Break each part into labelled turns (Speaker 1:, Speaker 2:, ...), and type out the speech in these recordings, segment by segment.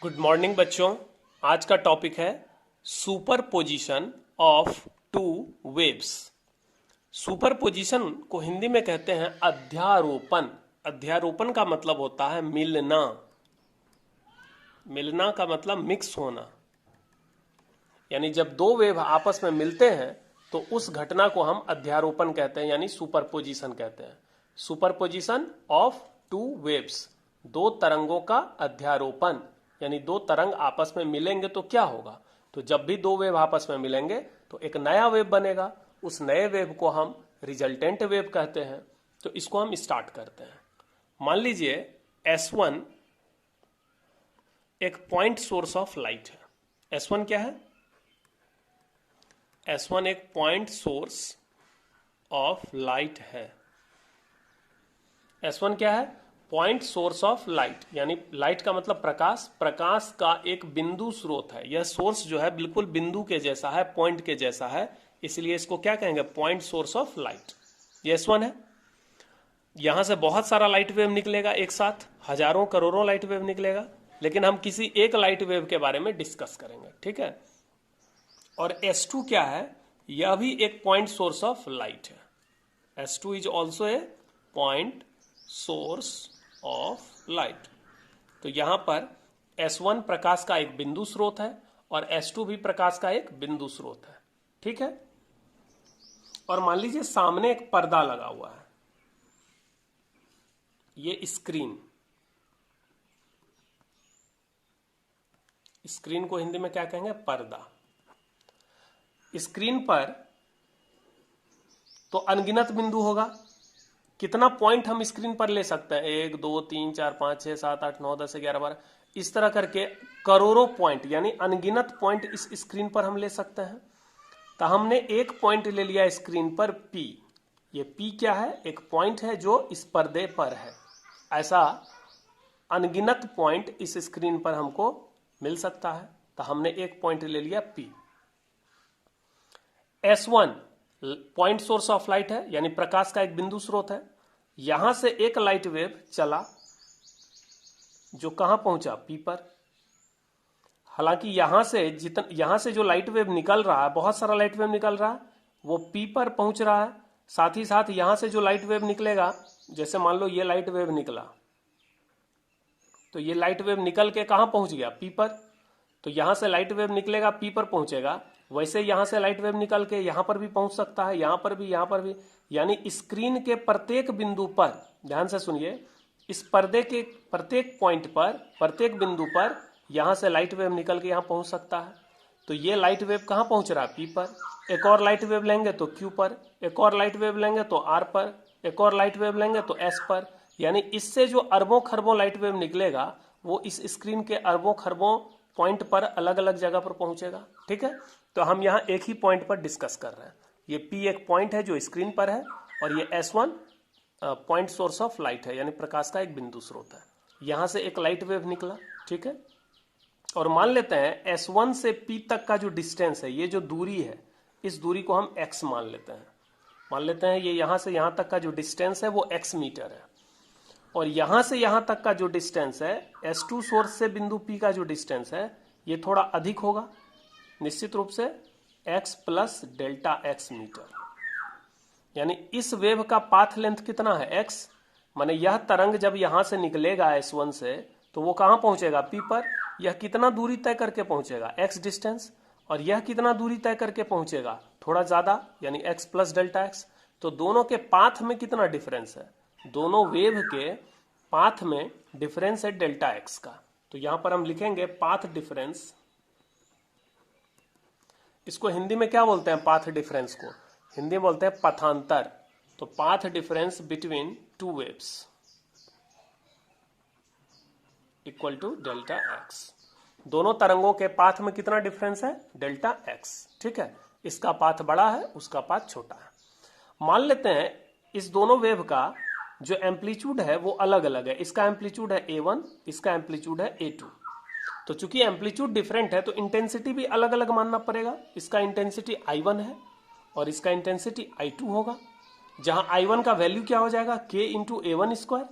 Speaker 1: Good morning बच्चों। आज का टॉपिक है superposition of two waves. Superposition को हिंदी में कहते हैं अध्यारोपण। अध्यारोपण का मतलब होता है मिलना। मिलना का मतलब मिक्स होना, यानी जब दो वेव आपस में मिलते हैं तो उस घटना को हम अध्यारोपण कहते हैं, यानी सुपरपोजिशन कहते हैं। सुपरपोजिशन ऑफ टू वेव्स, दो तरंगों का अध्यारोपण, यानी दो तरंग आपस में मिलेंगे तो क्या होगा। तो जब भी दो वेव आपस में मिलेंगे तो एक नया वेव बनेगा। उस नए वेव को हम रिजल्टेंट वेव कहते हैं। तो इसको हम स्टार्ट करते हैं। मान लीजिए S1 एक पॉइंट सोर्स ऑफ लाइट है। S1 क्या है? S1 एक पॉइंट सोर्स ऑफ लाइट है। S1 क्या है? पॉइंट सोर्स ऑफ लाइट, यानी लाइट का मतलब प्रकाश। प्रकाश का एक बिंदु स्रोत है। यह सोर्स जो है बिल्कुल बिंदु के जैसा है, पॉइंट के जैसा है, इसलिए इसको क्या कहेंगे? Point source of light. ये S1 है। यहां से बहुत सारा लाइट वेव निकलेगा, एक साथ हजारों करोड़ों लाइट वेव निकलेगा, लेकिन हम किसी एक लाइट वेव के बारे में डिस्कस करेंगे, ठीक है। और S2 क्या है? यह भी एक पॉइंट सोर्स ऑफ लाइट है। S2 is also a point source of light. तो यहां पर S1 प्रकाश का एक बिंदु स्रोत है और S2 भी प्रकाश का एक बिंदु स्रोत है, ठीक है। और मान लीजिए सामने एक पर्दा लगा हुआ है, ये स्क्रीन। स्क्रीन को हिंदी में क्या कहेंगे? पर्दा। स्क्रीन पर तो अनगिनत बिंदु होगा। कितना पॉइंट हम स्क्रीन पर ले सकते हैं? 1 2 3 4 5 6 7 8 9 10 11 12, इस तरह करके करोड़ों पॉइंट, यानी अनगिनत पॉइंट इस स्क्रीन पर हम ले सकते हैं। तो हमने एक पॉइंट ले लिया स्क्रीन पर P। ये P क्या है? एक पॉइंट है जो इस पर्दे पर है। ऐसा अनगिनत पॉइंट इस स्क्रीन पर हमको मिल सकता है। तो हमने एक पॉइंट ले लिया P। S1 point source of light है, यानी प्रकाश का एक बिंदु स्रोत है। यहां से एक लाइट वेव चला जो कहां पहुंचा? P पर। हालांकि यहां से जो लाइट वेव निकल रहा है, बहुत सारा लाइट वेव निकल रहा है, वो P पर पहुंच रहा है। साथ ही साथ यहां से जो लाइट वेव निकलेगा, जैसे मान लो ये लाइट वेव निकला, तो ये लाइट वेव निकल के कहां पहुंच गया? P पर। तो यहां से लाइट वेव निकलेगा, P पर पहुंचेगा। वैसे यहां से लाइट वेव निकल के यहां पर भी पहुंच सकता है, यहां पर भी, यहां पर भी। यानी स्क्रीन के प्रत्येक बिंदु पर, ध्यान से सुनिए, इस पर्दे के प्रत्येक पॉइंट पर, प्रत्येक बिंदु पर यहां से लाइट वेव निकल के यहां पहुंच सकता है। तो ये लाइट वेव कहां पहुंच रहा है? P पर। एक और लाइट वेव लेंगे तो Q पर, एक और लाइट वेव लेंगे तो R पर, एक और लाइट वेव लेंगे तो S पर। यानी इससे जो अरबों खरबों लाइट वेव निकलेगा वो इस स्क्रीन के अरबों खरबों पॉइंट पर अलग अलग जगह पर पहुंचेगा, ठीक है। तो हम यहाँ एक ही पॉइंट पर डिस्कस कर रहे हैं। ये P एक पॉइंट है जो स्क्रीन पर है, और ये S1 point source of light है, यानी प्रकाश का एक बिंदु स्रोत है। यहां से एक लाइट वेव निकला, ठीक है। और मान लेते हैं S1 से P तक का जो डिस्टेंस है, ये जो दूरी है, इस दूरी को हम x मान लेते हैं। मान लेते हैं ये यहां से यहां तक का जो डिस्टेंस है वो x मीटर है। और यहां से यहां तक का जो डिस्टेंस है, S2 सोर्स से बिंदु P का जो डिस्टेंस है, ये थोड़ा अधिक होगा, निश्चित रूप से x plus delta x metre. यानी इस वेव का पाथ लेंथ कितना है? x। माने यह तरंग जब यहां से निकलेगा S1 से, तो वो कहां पहुंचेगा? P पर। यह कितना दूरी तय करके पहुंचेगा? x distance. और यह कितना दूरी तय करके पहुंचेगा? थोड़ा ज्यादा, यानी x प्लस डेल्टा x। तो दोनों के पाथ में कितना डिफरेंस है? दोनों वेव के पाथ में डिफरेंस है डेल्टा x का। तो यहां पर हम लिखेंगे पाथ डिफरेंस। इसको हिंदी में क्या बोलते हैं? पाथ डिफरेंस को हिंदी में बोलते हैं पथांतर। तो path difference between two waves equal to delta x. दोनों तरंगों के पाथ में कितना डिफरेंस है? डेल्टा एक्स, ठीक है। इसका पाथ बड़ा है, उसका पाथ छोटा है। मान लेते हैं इस दोनों वेव का जो एम्पलीट्यूड है वो अलग अलग है। इसका एम्पलीट्यूड है A1, इसका एम्पलीट्यूड है A2। तो चूंकि एम्पलीट्यूड डिफरेंट है तो इंटेंसिटी भी अलग अलग मानना पड़ेगा। इसका इंटेंसिटी I1 है और इसका इंटेंसिटी I2 होगा। जहां I1 का वैल्यू क्या हो जाएगा? K इंटू A1 स्क्वायर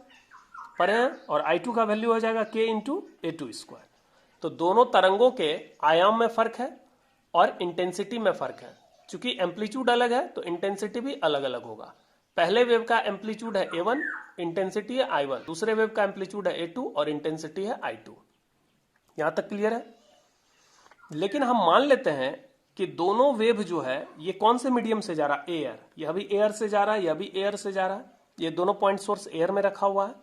Speaker 1: पर है, और I2 का वैल्यू हो जाएगा K इंटू A2 स्क्वायर। तो दोनों तरंगों के आयाम में फर्क है और इंटेंसिटी में फर्क है। चूंकि एम्पलीट्यूड अलग है तो इंटेंसिटी भी अलग अलग होगा। पहले वेव का एम्पलीट्यूड है A1, इंटेंसिटी है I1। दूसरे वेव का एम्पलीट्यूड है A2 और इंटेंसिटी है I2। यहां तक क्लियर है। लेकिन हम मान लेते हैं कि दोनों वेव जो है ये कौन से मीडियम से जा रहा है, एयर। यह भी एयर से जा रहा है, यह भी एयर से जा रहा है। ये दोनों पॉइंट सोर्स एयर में रखा हुआ है।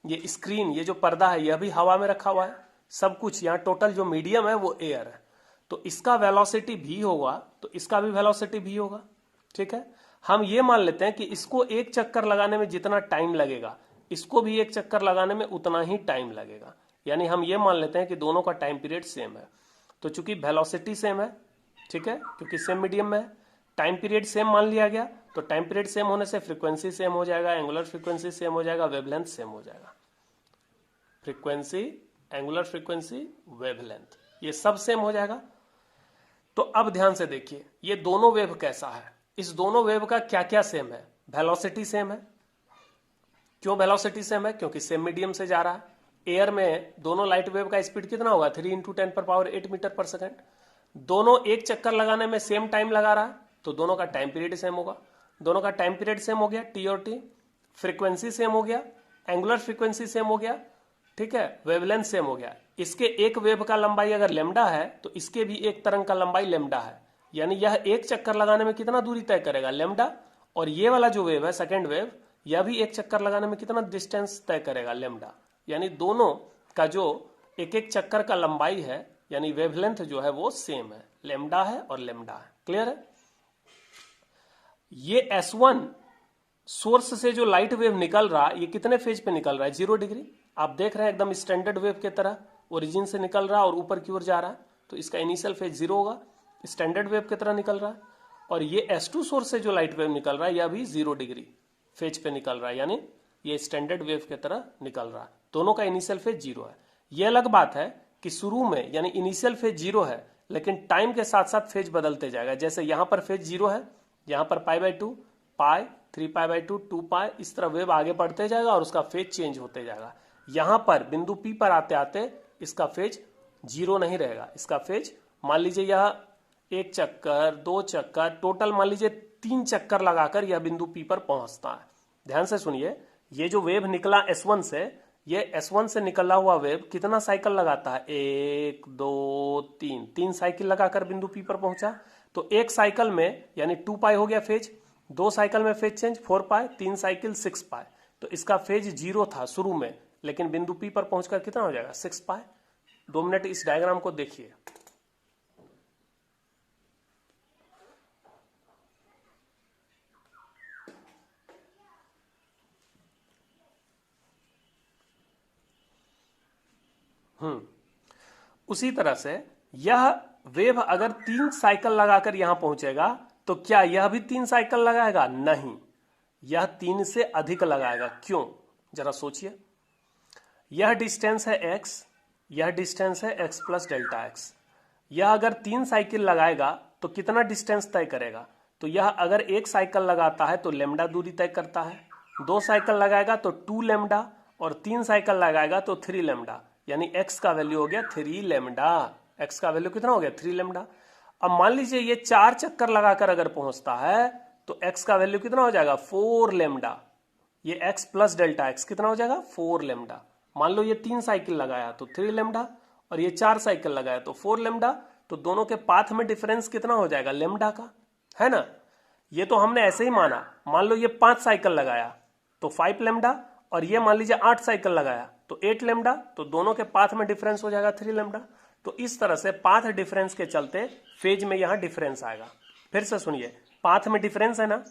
Speaker 1: ये स्क्रीन, ये जो पर्दा है, यह भी हवा में रखा हुआ है। सब कुछ यहाँ टोटल जो मीडियम है वो एयर है। तो इसका वेलोसिटी भी होगा तो इसका भी वेलोसिटी भी होगा। ठीक है, हम ये मान लेते हैं कि इसको एक चक्कर लगाने में जितना टाइम लगेगा इसको भी एक चक्कर लगाने में उतना ही टाइम लगेगा। यानी हम ये मान लेते हैं कि दोनों का टाइम पीरियड सेम है। तो चूंकि वेलोसिटी सेम है, ठीक है, क्योंकि सेम मीडियम में है, टाइम पीरियड सेम मान लिया गया, तो टाइम पीरियड सेम होने से फ्रीक्वेंसी सेम हो जाएगा, एंगुलर फ्रीक्वेंसी सेम हो जाएगा, वेवलेंथ सेम हो जाएगा। फ्रीक्वेंसी, एंगुलर फ्रीक्वेंसी, वेवलेंथ, ये सब सेम हो जाएगा। तो अब ध्यान से देखिए ये दोनों वेव कैसा है। इस दोनों वेव का क्या क्या सेम है। वेलोसिटी सेम है। क्यों वेलोसिटी सेम है? क्योंकि सेम मीडियम से जा रहा है। एयर में दोनों लाइट वेव का स्पीड कितना होगा, 3 × 10⁸ मीटर पर सेकेंड। दोनों एक चक्कर लगाने में सेम टाइम लगा रहा है तो दोनों का टाइम पीरियड सेम होगा। दोनों का टाइम पीरियड सेम हो गया, टी और टी। फ्रीक्वेंसी सेम हो गया, एंगुलर फ्रीक्वेंसी सेम हो गया, ठीक है, वेवलेंथ सेम हो गया। इसके एक वेव का लंबाई अगर लेमडा है तो इसके भी एक तरंग का लंबाई लेमडा है। यानी यह एक चक्कर लगाने में कितना दूरी तय करेगा, लेमडा। और ये वाला जो वेव है सेकेंड वेव, यह भी एक चक्कर लगाने में कितना डिस्टेंस तय करेगा, लेमडा। यानी दोनों का जो एक एक चक्कर का लंबाई है यानी वेवलेंथ जो है वो सेम है, लेमडा है और लेमडा है। क्लियर है। ये S1 सोर्स से जो लाइट वेव निकल रहा ये कितने फेज पे निकल रहा है, 0 डिग्री। आप देख रहे हैं एकदम स्टैंडर्ड वेव के तरह ओरिजिन से निकल रहा है और ऊपर की ओर जा रहा है, तो इसका इनिशियल फेज 0 होगा, स्टैंडर्ड वेव की तरह निकल रहा है। और ये S2 सोर्स से जो लाइट वेव निकल रहा है यह भी 0 डिग्री फेज पे निकल रहा है, यानी ये स्टैंडर्ड वेव की तरह निकल रहा है। दोनों का इनिशियल फेज 0 है। यह अलग बात है कि शुरू में यानी इनिशियल फेज 0 है लेकिन टाइम के साथ साथ फेज बदलते जाएगा। जैसे यहां पर फेज 0 है, यहां पर π/2, पाई, 3π/2, 2π, इस तरह वेव आगे बढ़ते जाएगा और उसका फेज चेंज होते जाएगा। यहां पर बिंदु P पर आते आते इसका फेज 0 नहीं रहेगा। इसका फेज मान लीजिए यह एक चक्कर, 2 चक्कर, टोटल मान लीजिए 3 चक्कर लगाकर यह बिंदु P पर पहुंचता है। ध्यान से सुनिए, ये जो वेव निकला S1 से, ये S1 से निकला हुआ वेव कितना साइकिल लगाता है, 1 2 3, 3 साइकिल लगाकर बिंदु P पर पहुंचा। तो एक साइकिल में यानी 2π हो गया फेज, 2 साइकिल में फेज चेंज 4π, 3 साइकिल 6π। तो इसका फेज 0 था शुरू में, लेकिन बिंदु P पर पहुंचकर कितना हो जाएगा, 6π। 2 मिनट इस डायग्राम को देखिए। उसी तरह से यह वेव अगर 3 साइकिल लगाकर यहां पहुंचेगा तो क्या यह भी 3 साइकिल लगाएगा, नहीं, यह 3 से अधिक लगाएगा। क्यों, जरा सोचिए। यह डिस्टेंस है x, यह डिस्टेंस है x प्लस डेल्टा x। यह अगर 3 साइकिल लगाएगा तो कितना डिस्टेंस तय करेगा, तो यह अगर 1 साइकिल लगाता है तो लेमडा दूरी तय करता है, 2 साइकिल लगाएगा तो 2 लेमडा और 3 साइकिल लगाएगा तो 3 लेमडा। यानी x का वैल्यू हो गया 3 लेमडा। x का वैल्यू कितना हो गया, 3 लेमडा। अब मान लीजिए ये 4 चक्कर लगाकर अगर पहुंचता है तो x का वैल्यू कितना हो जाएगा, 4 लेमडा। ये x प्लस डेल्टा x कितना हो जाएगा, 4 लेमडा। मान लो ये 3 साइकिल लगाया तो 3 लेमडा और ये 4 साइकिल लगाया तो 4 लेमडा। तो दोनों के पाथ में डिफरेंस कितना हो जाएगा, लेमडा का, है ना। ये तो हमने ऐसे ही माना। मान लो ये 5 साइकिल लगाया तो 5 लेमडा और ये मान लीजिए 8 साइकिल लगाया तो 8 लेमडा। तो दोनों के पाथ में डिफरेंस हो जाएगा 3 लेमडा। तो इस तरह से पाथ डिफरेंस के चलते फेज में यहां डिफरेंस आएगा। फिर से सुनिए, पाथ में डिफरेंस है ना,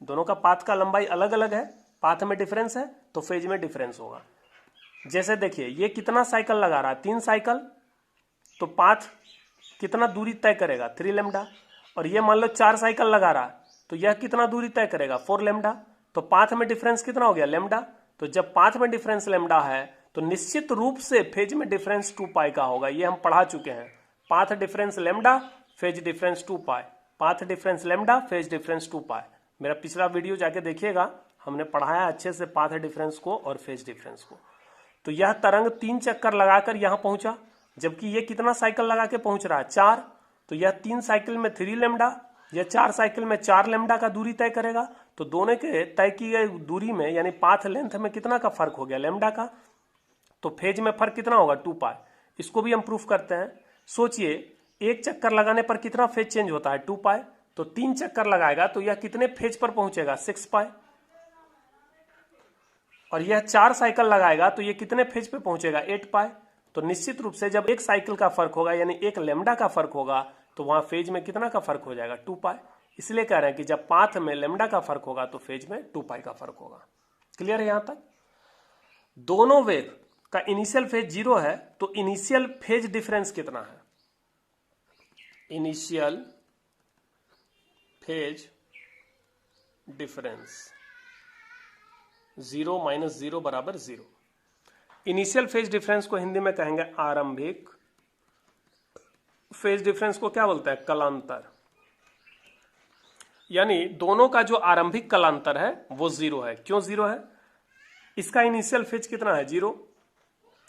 Speaker 1: दोनों का पाथ का लंबाई अलग अलग है, पाथ में डिफरेंस है तो फेज में डिफरेंस होगा। जैसे देखिए ये कितना साइकिल लगा रहा है, 3 साइकिल, तो पाथ कितना दूरी तय करेगा, 3 लेमडा। और ये मान लो 4 साइकिल लगा रहा है तो यह कितना दूरी तय करेगा, 4 लेमडा। तो पाथ में डिफरेंस कितना हो गया, लेमडा। तो जब पाथ में डिफरेंस लेमडा है तो निश्चित रूप से फेज में डिफरेंस 2π का होगा। ये हम पढ़ा चुके हैं, path difference lambda, phase difference 2π। Path difference lambda, phase difference 2π। मेरा पिछला वीडियो जाके देखिएगा, हमने पढ़ाया अच्छे से पाथ डिफरेंस को और फेज डिफरेंस को। तो यह तरंग 3 चक्कर लगाकर यहां पहुंचा, जबकि ये कितना साइकिल लगा के पहुंच रहा है 4, तो यह 3 साइकिल में 3 लेमडा, यह 4 साइकिल में 4 लेमडा का दूरी तय करेगा। तो दोनों के तय की गई दूरी में यानी पाथ लेंथ में कितना का फर्क हो गया, लेमडा का। तो फेज में फर्क कितना होगा 2 पाई। इसको भी हम प्रूफ करते हैं। सोचिए एक चक्कर लगाने पर कितना फेज चेंज होता है 2 पाई, तो 3 चक्कर लगाएगा तो यह कितने फेज पर पहुंचेगा 6 पाई, और यह 4 साइकिल लगाएगा तो यह कितने फेज पे पहुंचेगा 8 पाई। तो निश्चित रूप से जब एक साइकिल का फर्क होगा यानी एक लेमडा का फर्क होगा तो वहां फेज में कितना का फर्क हो जाएगा 2 पाई। इसलिए कह रहे हैं कि जब पाथ में लेमडा का फर्क होगा तो फेज में 2 पाई का फर्क होगा। क्लियर है यहां तक। दोनों वेव का इनिशियल फेज 0 है तो इनिशियल फेज डिफरेंस कितना है, इनिशियल फेज डिफरेंस 0 माइनस 0 बराबर 0। इनिशियल फेज डिफरेंस को हिंदी में कहेंगे आरंभिक फेज डिफरेंस को क्या बोलते हैं, कलांतर। यानी दोनों का जो आरंभिक कलांतर है वो 0 है। क्यों 0 है, इसका इनिशियल फेज कितना है 0,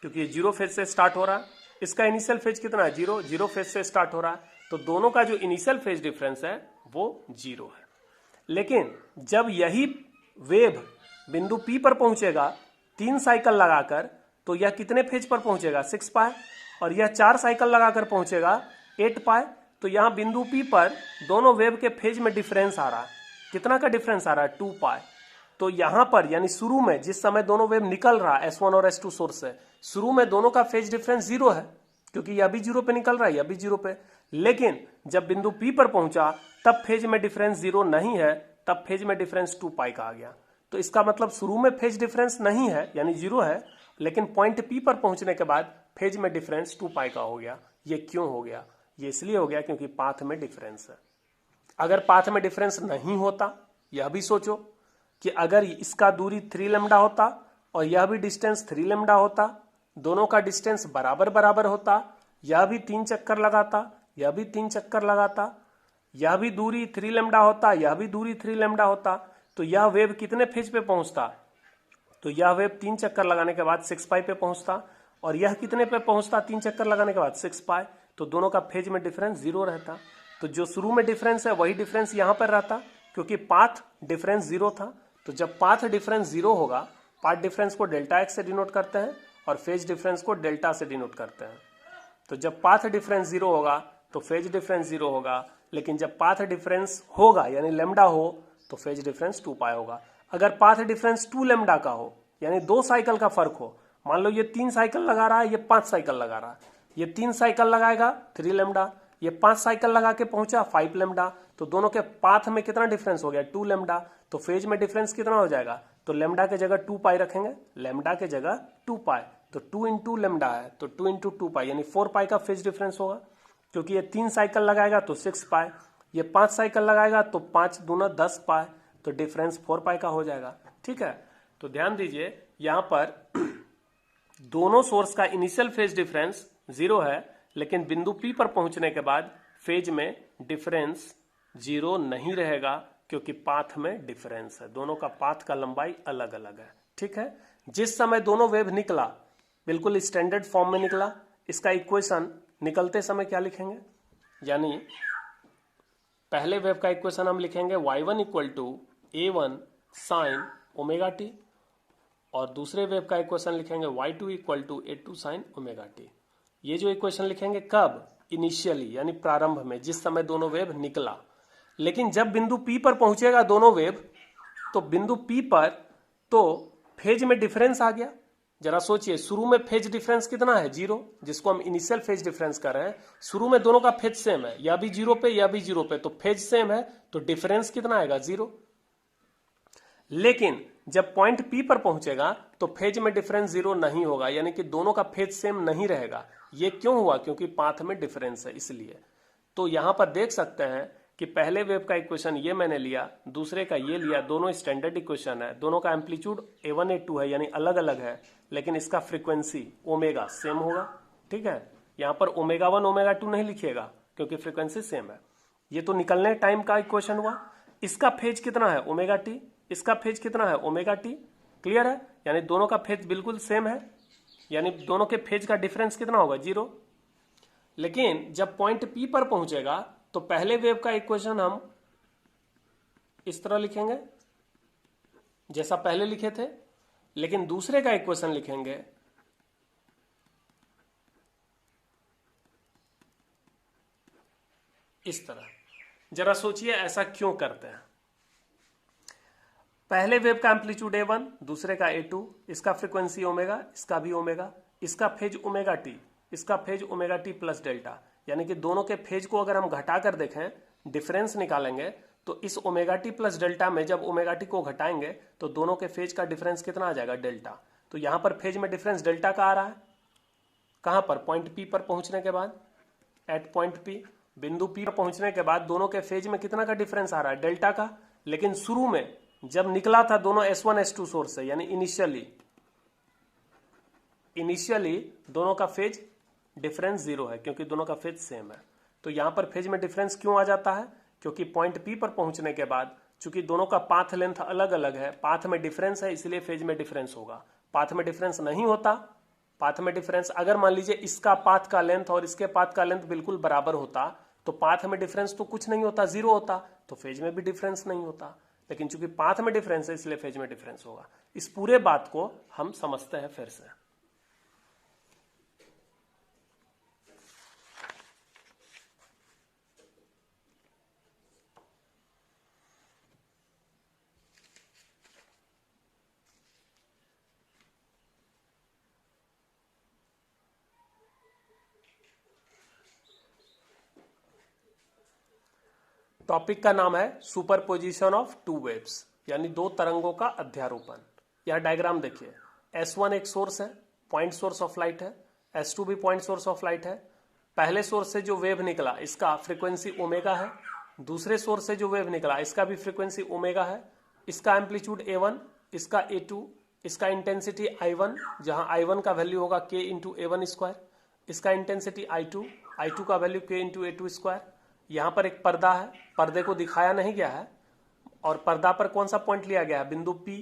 Speaker 1: क्योंकि 0 फेज से स्टार्ट हो रहा है। इसका इनिशियल फेज कितना है 0, 0 फेज से स्टार्ट हो रहा है। तो दोनों का जो इनिशियल फेज डिफरेंस है वो 0 है। लेकिन जब यही वेव बिंदु P पर पहुंचेगा 3 साइकिल लगाकर तो यह कितने फेज पर पहुंचेगा 6 पाई, और यह 4 साइकिल लगाकर पहुंचेगा 8 पाई। तो यहां बिंदु P पर दोनों वेव के फेज में डिफरेंस आ रहा है। कितना का डिफरेंस आ रहा है 2 पाई। तो यहां पर यानी शुरू में जिस समय दोनों वेव निकल रहा है S1 और S2 सोर्स से, शुरू में दोनों का फेज डिफरेंस 0 है क्योंकि यह भी 0 पे निकल रहा है, यह भी 0 पे। लेकिन जब बिंदु P पर पहुंचा तब फेज में डिफरेंस 0 नहीं है, तब फेज में डिफरेंस 2 पाई का आ गया। तो इसका मतलब शुरू में फेज डिफरेंस नहीं है यानी 0 है, लेकिन पॉइंट P पर पहुंचने के बाद फेज में डिफरेंस 2 पाई का हो गया। ये क्यों हो गया, ये इसलिए हो गया क्योंकि पाथ में डिफरेंस है। अगर पाथ में डिफरेंस नहीं होता, यह भी सोचो कि अगर इसका दूरी 3 लेमडा होता और यह भी डिस्टेंस 3 लेमडा होता, दोनों का डिस्टेंस बराबर बराबर होता, यह भी 3 चक्कर लगाता, यह भी 3 चक्कर लगाता, यह भी दूरी 3 लेमडा होता, यह भी दूरी 3 लेमडा होता, तो यह वेव कितने फेज पे पहुंचता, तो यह वेव 3 चक्कर लगाने के बाद 6 पाई पे पहुंचता, और यह कितने पे पहुंचता 3 चक्कर लगाने के बाद 6 पाई। तो दोनों का फेज में डिफरेंस 0 रहता। तो जो शुरू में डिफरेंस है वही डिफरेंस यहां पर रहता क्योंकि पाथ डिफरेंस 0 था। तो जब पाथ डिफरेंस 0 होगा, पाथ डिफरेंस को डेल्टा एक्स से डिनोट करते हैं और फेज डिफरेंस को डेल्टा से डिनोट करते हैं। तो जब पाथ डिफरेंस 0 होगा तो फेज डिफरेंस 0 होगा, लेकिन जब पाथ डिफरेंस होगा यानी लेमडा हो तो फेज डिफरेंस 2 पाई होगा। अगर पाथ डिफरेंस 2 लेमडा का हो यानी 2 साइकिल का फर्क हो, मान लो ये 3 साइकिल लगा रहा है, ये 5 साइकिल लगा रहा है, ये 3 साइकिल लगाएगा 3 लेमडा, ये 5 साइकिल लगा के पहुंचा 5 लेमडा, तो दोनों के पाथ में कितना डिफरेंस हो गया 2 लेमडा। तो फेज में डिफरेंस कितना हो जाएगा, तो लेमडा के जगह 2 पाई रखेंगे, लेमडा के जगह 2 पाई, तो 2 इंटू लेमडा है तो 2 इंटू 2 पाई यानी 4 पाई का फेज डिफरेंस होगा। क्योंकि ये 3 साइकिल लगाएगा तो 6 पाई, ये 5 साइकिल लगाएगा तो 5 दूना 10 पाई, तो डिफरेंस 4 पाई का हो जाएगा। ठीक है, तो ध्यान दीजिए यहां पर दोनों सोर्स का इनिशियल फेज डिफरेंस 0 है, लेकिन बिंदु P पर पहुंचने के बाद फेज में डिफरेंस 0 नहीं रहेगा क्योंकि पाथ में डिफरेंस है, दोनों का पाथ का लंबाई अलग अलग है। ठीक है, जिस समय दोनों वेव निकला बिल्कुल स्टैंडर्ड फॉर्म में निकला, इसका इक्वेशन निकलते समय क्या लिखेंगे, यानी पहले वेव का इक्वेशन हम लिखेंगे y1 equal to a1 sine omega t, और दूसरे वेव का इक्वेशन लिखेंगे y2 equal to a2 sine omega t. ये जो इक्वेशन लिखेंगे कब, इनिशियली यानी प्रारंभ में, जिस समय दोनों वेव निकला। लेकिन जब बिंदु P पर पहुंचेगा दोनों वेव, तो बिंदु P पर तो फेज में डिफरेंस आ गया। जरा सोचिए, शुरू में फेज डिफरेंस कितना है 0, जिसको हम इनिशियल फेज डिफरेंस कर रहे हैं। शुरू में दोनों का फेज सेम है, या भी 0 पे या भी 0 पे, तो फेज सेम है तो डिफरेंस कितना आएगा 0। लेकिन जब पॉइंट P पर पहुंचेगा तो फेज में डिफरेंस 0 नहीं होगा, यानी कि दोनों का फेज सेम नहीं रहेगा। ये क्यों हुआ, क्योंकि पाथ में डिफरेंस है इसलिए। तो यहां पर देख सकते हैं कि पहले वेव का इक्वेशन ये मैंने लिया, दूसरे का ये लिया, दोनों स्टैंडर्ड इक्वेशन है, दोनों का एम्पलीट्यूड a1 a2 है यानी अलग अलग है, लेकिन इसका फ्रीक्वेंसी ओमेगा सेम होगा। ठीक है, यहां पर ओमेगा 1 ओमेगा 2 नहीं लिखिएगा क्योंकि फ्रीक्वेंसी सेम है। ये तो निकलने टाइम का इक्वेशन हुआ। इसका फेज कितना है ओमेगा टी, इसका फेज कितना है ओमेगा टी। क्लियर है, यानी दोनों का फेज बिल्कुल सेम है, यानी दोनों के फेज का डिफरेंस कितना होगा 0। लेकिन जब पॉइंट पी पर पहुंचेगा तो पहले वेव का इक्वेशन हम इस तरह लिखेंगे जैसा पहले लिखे थे, लेकिन दूसरे का इक्वेशन लिखेंगे इस तरह। जरा सोचिए ऐसा क्यों करते हैं। पहले वेव का एम्पलीट्यूड A1, दूसरे का A2, इसका फ्रीक्वेंसी ओमेगा, इसका भी ओमेगा, इसका फेज ओमेगा टी, इसका phase omega T plus delta, यानी कि दोनों के फेज को अगर हम घटा कर देखें, डिफरेंस निकालेंगे, तो इस ओमेगा टी प्लस डेल्टा में जब ओमेगा टी को घटाएंगे तो दोनों के फेज का डिफरेंस कितना आ जाएगा, डेल्टा। तो यहां पर फेज में डिफरेंस डेल्टा का आ रहा है। कहां पर, पॉइंट पी पर पहुंचने के बाद, एट पॉइंट पी, बिंदु पी पर पहुंचने के बाद दोनों के फेज में कितना का डिफरेंस आ रहा है, डेल्टा का। लेकिन शुरू में जब निकला था दोनों S1 S2 सोर्स से, यानी इनिशियली दोनों का फेज डिफरेंस 0 है, क्योंकि दोनों का फेज सेम है। तो यहां पर फेज में डिफरेंस क्यों आ जाता है, क्योंकि पॉइंट पी पर पहुंचने के बाद चूंकि दोनों का पाथ लेंथ अलग अलग है, पाथ में डिफरेंस है, इसलिए फेज में डिफरेंस होगा। पाथ में डिफरेंस नहीं होता, पाथ में डिफरेंस अगर मान लीजिए इसका पाथ का लेंथ और इसके पाथ का लेंथ बिल्कुल बराबर होता तो पाथ में डिफरेंस तो कुछ नहीं होता, 0 होता, तो फेज में भी डिफरेंस नहीं होता। लेकिन चूंकि पाथ में डिफरेंस है इसलिए फेज में डिफरेंस होगा। इस पूरे बात को हम समझते हैं फिर से। टॉपिक का नाम है सुपरपोजिशन ऑफ टू वेव्स, यानी दो तरंगों का अध्यारोपण। यह डायग्राम देखिए, S1 एक सोर्स है, पॉइंट सोर्स ऑफ लाइट है, S2 भी पॉइंट सोर्स ऑफ लाइट है। पहले सोर्स से जो वेव निकला इसका फ्रीक्वेंसी ओमेगा है, दूसरे सोर्स से जो वेव निकला इसका भी फ्रीक्वेंसी ओमेगा है। इसका एम्पलीट्यूड A1, इसका A2, इसका इंटेंसिटी I1, जहां I1 का वैल्यू होगा K इंटू A1 स्क्वायर, इसका इंटेंसिटी I2, I2 का value K into A2 square. यहां पर एक पर्दा है, पर्दे को दिखाया नहीं गया है, और पर्दा पर कौन सा पॉइंट लिया गया है, बिंदु P।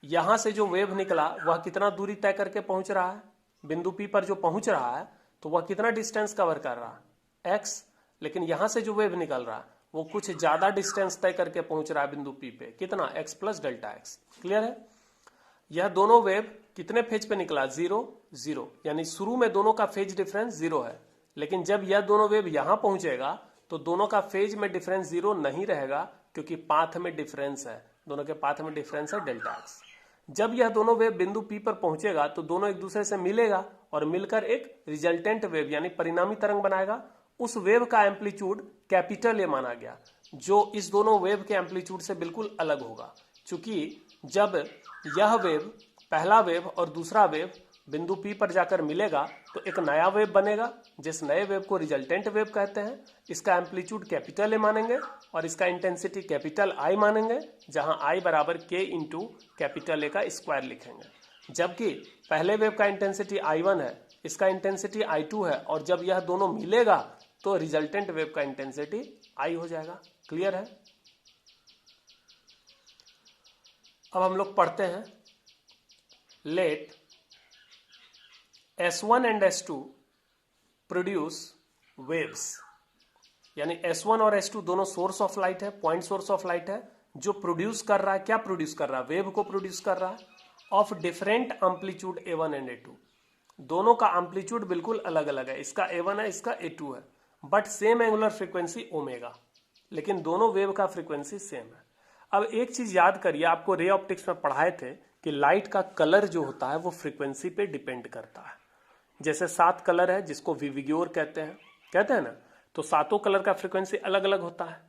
Speaker 1: यहां से जो वेव निकला वह कितना दूरी तय करके पहुंच रहा है, बिंदु P पर जो पहुंच रहा है तो वह कितना डिस्टेंस कवर कर रहा है, x। लेकिन यहां से जो वेव निकल रहा है वो कुछ ज्यादा डिस्टेंस तय करके पहुंच रहा है बिंदु P पे, कितना, x plus delta x। Clear है। यह दोनों वेव कितने फेज पे निकला, 0 0, यानी शुरू में दोनों का फेज डिफरेंस 0 है। लेकिन जब यह दोनों वेव यहां पहुंचेगा तो दोनों का फेज में डिफरेंस 0 नहीं रहेगा, क्योंकि पाथ में डिफरेंस है, दोनों के पाथ में डिफरेंस है डेल्टा एक्स। जब यह दोनों वेव बिंदु P पर पहुंचेगा तो दोनों एक दूसरे से मिलेगा और मिलकर एक रिजल्टेंट वेव यानी परिणामी तरंग बनाएगा। उस वेव का एम्पलीट्यूड कैपिटल ए माना गया, जो इस दोनों वेव के एम्पलीट्यूड से बिल्कुल अलग होगा। चूंकि जब यह वेव, पहला वेव और दूसरा वेव बिंदु P पर जाकर मिलेगा तो एक नया वेव बनेगा, जिस नए वेव को रिजल्टेंट वेव कहते हैं। इसका एम्पलीट्यूड कैपिटल ए मानेंगे और इसका इंटेंसिटी कैपिटल I मानेंगे, जहां I बराबर K इंटू कैपिटल ए का स्क्वायर लिखेंगे। जबकि पहले वेव का इंटेंसिटी I1 है, इसका इंटेंसिटी I2 है, और जब यह दोनों मिलेगा तो रिजल्टेंट वेव का इंटेंसिटी I हो जाएगा। क्लियर है। अब हम लोग पढ़ते हैं, late S1 and S2 produce waves, यानी S1 और S2 दोनों सोर्स ऑफ लाइट है, पॉइंट सोर्स ऑफ लाइट है, जो प्रोड्यूस कर रहा है, क्या प्रोड्यूस कर रहा है, वेव को प्रोड्यूस कर रहा है of different amplitude A1 and A2। दोनों का एम्पलीट्यूड बिल्कुल अलग अलग है, इसका A1 है, इसका A2 है, but same angular frequency omega, लेकिन दोनों वेव का फ्रीक्वेंसी सेम है। अब एक चीज याद करिए, आपको रे ऑप्टिक्स में पढ़ाए थे कि लाइट का कलर जो होता है वो फ्रीक्वेंसी पे डिपेंड करता है। जैसे 7 कलर है जिसको विविग्योर कहते हैं ना, तो सातों कलर का फ्रीक्वेंसी अलग अलग होता है।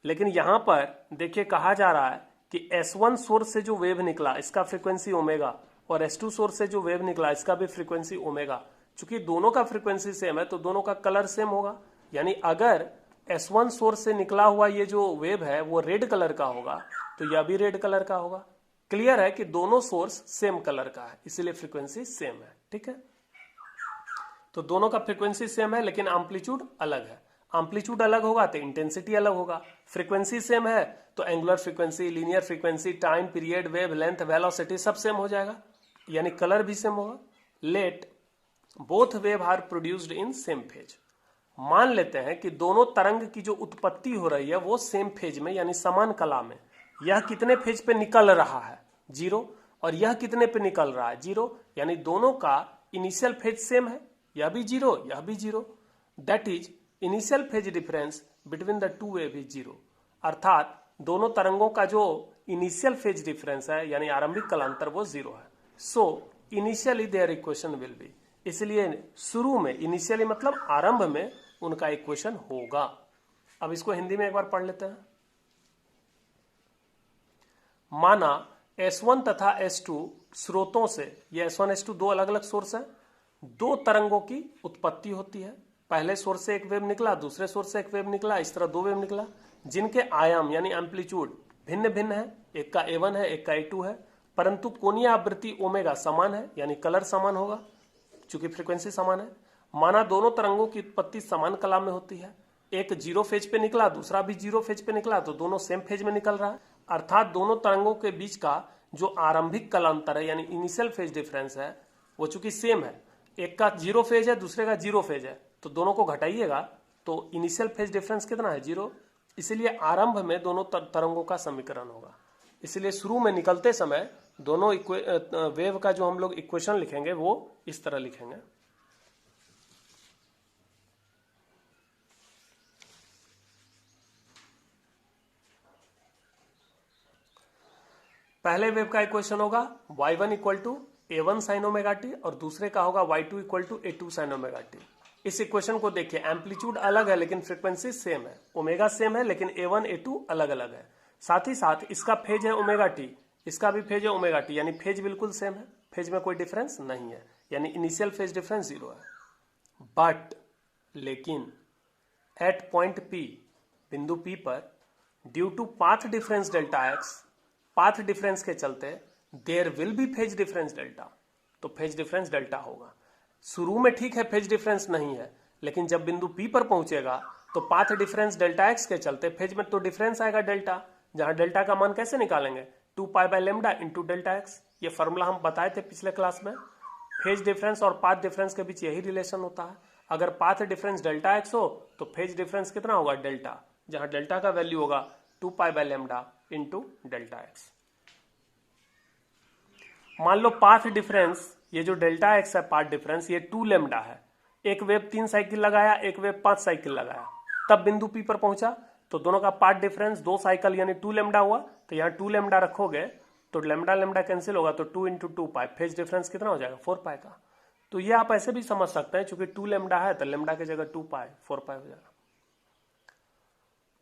Speaker 1: लेकिन यहां पर देखिए कहा जा रहा है कि S1 सोर्स से जो वेव निकला इसका फ्रीक्वेंसी ओमेगा, और S2 सोर्स से जो वेव निकला इसका भी फ्रीक्वेंसी ओमेगा। चूंकि दोनों का फ्रीक्वेंसी सेम है तो दोनों का कलर सेम होगा, यानी अगर S1 सोर्स से निकला हुआ ये जो वेव है वो रेड कलर का होगा तो यह भी रेड कलर का होगा। क्लियर है कि दोनों सोर्स सेम कलर का है, इसलिए फ्रीक्वेंसी सेम है। ठीक है, तो दोनों का फ्रीक्वेंसी सेम है लेकिन एम्पलीट्यूड अलग है। एम्पलीट्यूड अलग होगा तो इंटेंसिटी अलग होगा। फ्रीक्वेंसी सेम है तो angular frequency, linear frequency, time period, wave length, velocity सब सेम हो जाएगा, यानी कलर भी सेम होगा। Let both wave are produced in same phase. मान लेते हैं कि दोनों तरंग की जो उत्पत्ति हो रही है वो सेम फेज में यानी समान कला में, यह कितने फेज पे निकल रहा है, 0, और यह कितने पे निकल रहा है, 0, यानी दोनों का इनिशियल फेज सेम है, यह भी 0 यह भी 0, that is initial phase difference between the two wave is 0, अर्थात दोनों तरंगों का जो इनिशियल फेज डिफरेंस है यानी आरंभिक कलांतर वो 0 है। So initially there equation will be, इसलिए शुरू में, इनिशियली मतलब आरंभ में उनका इक्वेशन होगा। अब इसको हिंदी में एक बार पढ़ लेते हैं। माना S1 तथा S2 स्रोतों से, ये S1 S2 दो अलग अलग सोर्स है, दो तरंगों की उत्पत्ति होती है, पहले सोर्स से एक वेव निकला, दूसरे सोर्स से एक वेव निकला, इस तरह दो वेव निकला, जिनके आयाम यानी एम्पलीट्यूड भिन्न भिन्न है, एक का A1 है एक का A2 है, परंतु कोणीय आवृत्ति ओमेगा समान है यानी कलर समान होगा चूंकि फ्रीक्वेंसी समान है। माना दोनों तरंगों की उत्पत्ति समान कला में होती है, एक 0 फेज पे निकला दूसरा भी 0 फेज पे निकला, तो दोनों सेम फेज में निकल रहा है, अर्थात दोनों तरंगों के बीच का जो आरंभिक कलांतर है यानी इनिशियल फेज डिफरेंस है वो चूंकि सेम है, एक का 0 फेज है दूसरे का 0 फेज है, तो दोनों को घटाइएगा तो इनिशियल फेज डिफरेंस कितना है, 0, इसलिए आरंभ में दोनों तरंगों का समीकरण होगा। इसलिए शुरू में निकलते समय दोनों वेव का जो हम लोग इक्वेशन लिखेंगे वो इस तरह लिखेंगे। पहले वेव का इक्वेशन होगा y1 equal to A1 sine omega t और दूसरे का होगा y2 equal to A2 sine omega t. इस इक्वेशन को देखिए, एम्पलीट्यूड अलग है लेकिन फ्रीक्वेंसी सेम है, ओमेगा सेम है लेकिन A1 A2 अलग अलग है, साथ ही साथ इसका फेज है ओमेगा टी, इसका भी फेज है ओमेगा टी, यानी फेज बिल्कुल सेम है, फेज में कोई डिफरेंस नहीं है, यानी इनिशियल फेज डिफरेंस 0 है। बट लेकिन एट पॉइंट P, बिंदु P पर, due to path difference delta x, path difference के चलते there will be phase difference delta, तो फेज डिफरेंस डेल्टा होगा। शुरू में ठीक है फेज डिफरेंस नहीं है, लेकिन जब बिंदु P पर पहुंचेगा तो पाथ डिफरेंस डेल्टा एक्स के चलते फेज में तो डिफरेंस आएगा डेल्टा, जहां डेल्टा का मान कैसे निकालेंगे, 2 pi by lambda into delta x. ये फॉर्मूला हम बताए थे पिछले क्लास में। फेज डिफरेंस और पाथ डिफरेंस के बीच यही रिलेशन होता है, अगर पाथ डिफरेंस डेल्टा एक्स हो तो फेज डिफरेंस कितना होगा, डेल्टा, जहां डेल्टा का वैल्यू होगा 2 pi by lambda into delta x. मान लो पाथ डिफरेंस, ये जो डेल्टा एक्स है पाथ डिफरेंस, ये 2 लेमडा है, एक वेव 3 साइकिल लगाया एक वेव 5 साइकिल लगाया, तब बिंदु P पर पहुंचा तो दोनों का पाथ डिफरेंस 2 साइकिल यानी 2 लेमडा हुआ, तो यहाँ 2 लेमडा रखोगे तो लेमडा लेमडा कैंसिल होगा, तो 2 इंटू 2 पाई, फेज डिफरेंस कितना हो जाएगा, 4 पाई का। तो ये आप ऐसे भी समझ सकते हैं, चूंकि 2 लेमडा है तो लेमडा की जगह 2 पाई 4 पाई हो जाएगा।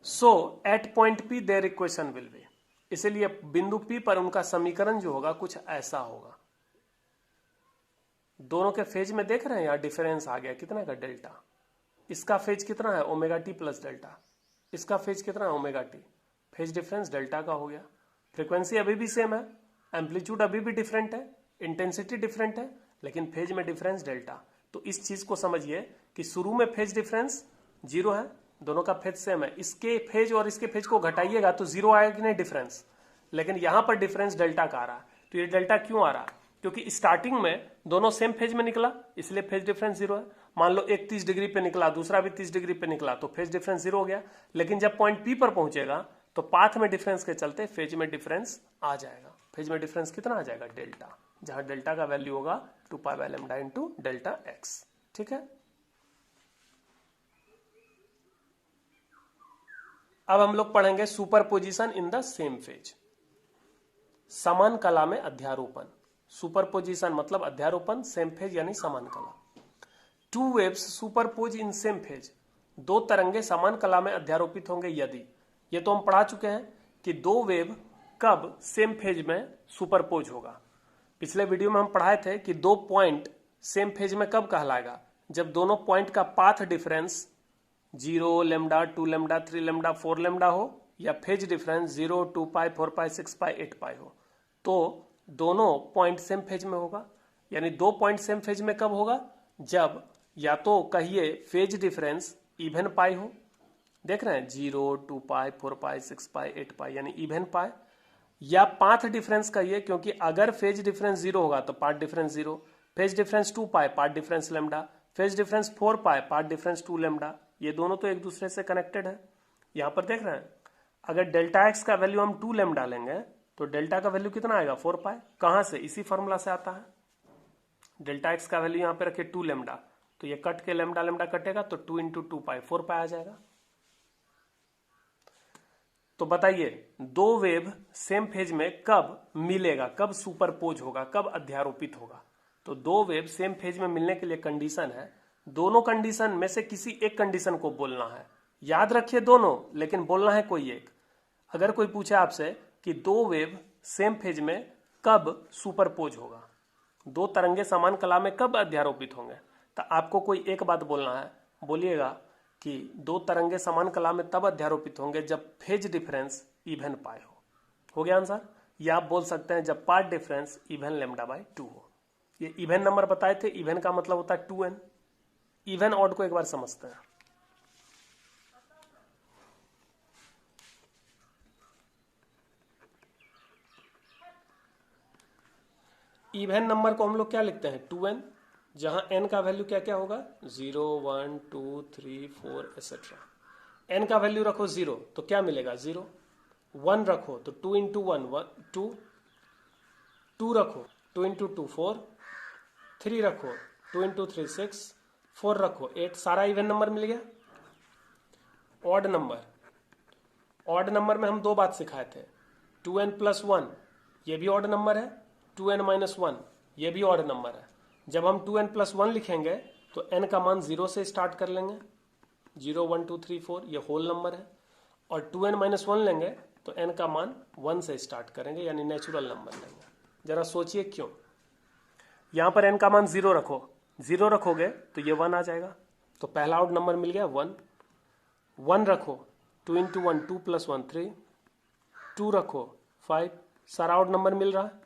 Speaker 1: So at point P their equation will be, इसलिए बिंदु P पर उनका समीकरण जो होगा कुछ ऐसा होगा। दोनों के फेज में देख रहे हैं, यहां डिफरेंस आ गया कितना का, डेल्टा, इसका फेज कितना है ओमेगा टी प्लस डेल्टा, इसका फेज कितना है omega T, phase difference delta का हो गया। फ्रीक्वेंसी अभी भी सेम है, एम्पलीट्यूड अभी भी डिफरेंट है, इंटेंसिटी डिफरेंट है, लेकिन फेज में डिफरेंस डेल्टा। तो इस चीज को समझिए कि शुरू में फेज डिफरेंस 0 है, दोनों का फेज सेम है, इसके फेज और इसके फेज को घटाइएगा तो 0 आएगा कि नहीं डिफरेंस, लेकिन यहां पर डिफरेंस डेल्टा का आ रहा है। तो ये डेल्टा क्यों आ रहा है, क्योंकि स्टार्टिंग में दोनों सेम फेज में निकला इसलिए फेज डिफरेंस 0 है। मान लो एक 30 डिग्री पे निकला दूसरा भी 30 डिग्री पे निकला तो फेज डिफरेंस 0 हो गया, लेकिन जब पॉइंट P पर पहुंचेगा तो पाथ में डिफरेंस के चलते फेज में डिफरेंस आ जाएगा। फेज में डिफरेंस कितना आ जाएगा, डेल्टा, जहां डेल्टा का वैल्यू होगा 2 pi by lambda into delta x. ठीक है, अब हम लोग पढ़ेंगे superposition in the same phase, समान कला में अध्यारोपण। सुपरपोजिशन मतलब अध्यारोपण, सेम फेज यानी समान कला। टू वेव्स सुपरपोज इन सेम फेज, दो तरंगे समान कला में अध्यारोपित होंगे यदि, ये तो हम पढ़ा चुके हैं कि दो वेव कब सेम फेज में सुपरपोज होगा। पिछले वीडियो में हम पढ़ाए थे कि दो पॉइंट सेम फेज में कब कहलाएगा, जब दोनों पॉइंट का path difference 0 lambda 2 lambda 3 lambda 4 lambda हो या फेज डिफरेंस 0 2 पाई 4 पाई 6 पाई 8 पाई हो, तो दोनों पॉइंट सेम फेज में होगा। यानी दो पॉइंट सेम फेज में कब होगा, जब या तो कहिए फेज डिफरेंस इवन पाई हो, देख रहे हैं 0 2 पाई 4 पाई 6 पाई 8 पाई यानी इवन पाई, या पाथ डिफरेंस कहिए, क्योंकि अगर फेज डिफरेंस 0 होगा तो path difference 0, phase difference 2 pi path difference lambda, phase difference 4 pi, path difference 2 lambda, ये दोनों तो एक दूसरे से कनेक्टेड है। यहां पर देख रहे हैं, अगर डेल्टा एक्स का वैल्यू हम 2 लेमडा लेंगे तो डेल्टा का वैल्यू कितना आएगा 4 पाई। कहां से, इसी फॉर्मूला से आता है। डेल्टा एक्स का वैल्यू यहां पे रखे 2 लेमडा, तो ये कट के लेमडा लेमडा कटेगा तो 2 इंटू 2 पाई 4 पाई आ जाएगा। तो बताइए दो वेव सेम फेज में कब मिलेगा, कब सुपरपोज होगा, कब अध्यारोपित होगा। तो दो वेव सेम फेज में मिलने के लिए कंडीशन है, दोनों कंडीशन में से किसी एक कंडीशन को बोलना है। याद रखिए दोनों, लेकिन बोलना है कोई एक। अगर कोई पूछे आपसे कि दो वेव सेम फेज में कब सुपरपोज होगा, दो तरंगे समान कला में कब अध्यारोपित होंगे, तो आपको कोई एक बात बोलना है। बोलिएगा कि दो तरंगे समान कला में तब अध्यारोपित होंगे जब फेज डिफरेंस इवन पाई हो गया आंसर। या आप बोल सकते हैं जब path difference even lambda by 2 हो। ये इवन नंबर बताए थे, इवन का मतलब होता है 2n। इवन ऑड को एक बार समझते हैं। इवन नंबर को हम लोग क्या लिखते हैं 2n, जहां n का वैल्यू क्या क्या होगा 0 1 2 3 4 एक्सेट्रा। n का वैल्यू रखो 0 तो क्या मिलेगा 0, 1 रखो तो 2 इंटू 1 2, 2 रखो 2 इंटू 2 4, 3 रखो 2 इंटू 3 6, 4 रखो 8, सारा इवन नंबर मिल गया। ऑड नंबर, ऑड नंबर में हम दो बात सिखाए थे, 2n प्लस 1 ये भी ऑड नंबर है, 2n माइनस 1 ये भी ऑड नंबर है। जब हम 2n प्लस 1 लिखेंगे तो n का मान 0 से स्टार्ट कर लेंगे, 0 1 2 3 4 ये होल नंबर है। और 2n माइनस 1 लेंगे तो n का मान 1 से स्टार्ट करेंगे, यानी नेचुरल नंबर लेंगे। जरा सोचिए क्यों। यहां पर n का मान 0 रखो, 0 रखोगे तो ये 1 आ जाएगा, तो पहला ऑड नंबर मिल गया 1। 1 रखो 2 इंटू 1 2 प्लस 1 3, 2 रखो 5, सारा ऑड नंबर मिल रहा है।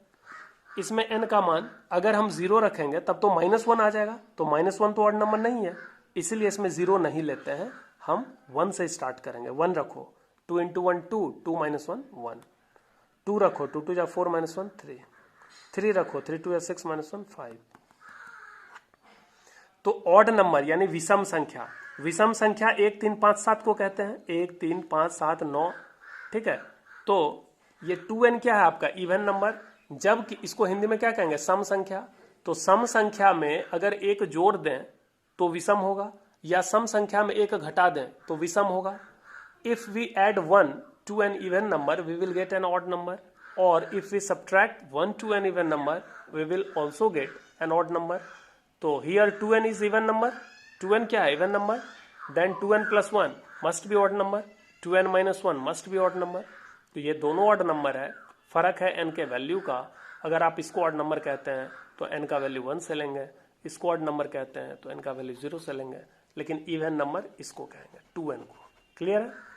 Speaker 1: इसमें n का मान अगर हम 0 रखेंगे तब तो -1 आ जाएगा, तो -1 तो ऑड नंबर नहीं है, इसलिए इसमें 0 नहीं लेते हैं, हम 1 से स्टार्ट करेंगे। 1 रखो 2 इंटू 1 2, 2 माइनस 1 1, 2 रखो 2 2 जा 4 माइनस 1 3, 3 रखो 3 2 जा 6 माइनस 1 5। तो ऑड नंबर यानी विषम संख्या, विषम संख्या 1 3 5 7 को कहते हैं, 1 3 5 7 9, ठीक है। तो ये 2n क्या है आपका इवन नंबर, जबकि इसको हिंदी में क्या कहेंगे सम संख्या। तो सम संख्या में अगर एक जोड़ दें तो विषम होगा, या सम संख्या में एक घटा दें तो विषम होगा। If we add 1 to an even number we will get an odd number, or if we subtract 1 to an even number we will also get an odd number। तो here 2n is even number, 2n क्या है even number, then 2n plus 1 must be odd number, 2n minus 1 must be odd number। तो ये दोनों odd number है, फर्क है n के वैल्यू का। अगर आप इसको ऑड नंबर कहते हैं तो n का वैल्यू 1 से लेंगे, इसको ऑड नंबर कहते हैं तो n का वैल्यू 0 से लेंगे, लेकिन इवन नंबर इसको कहेंगे 2n को। क्लियर है।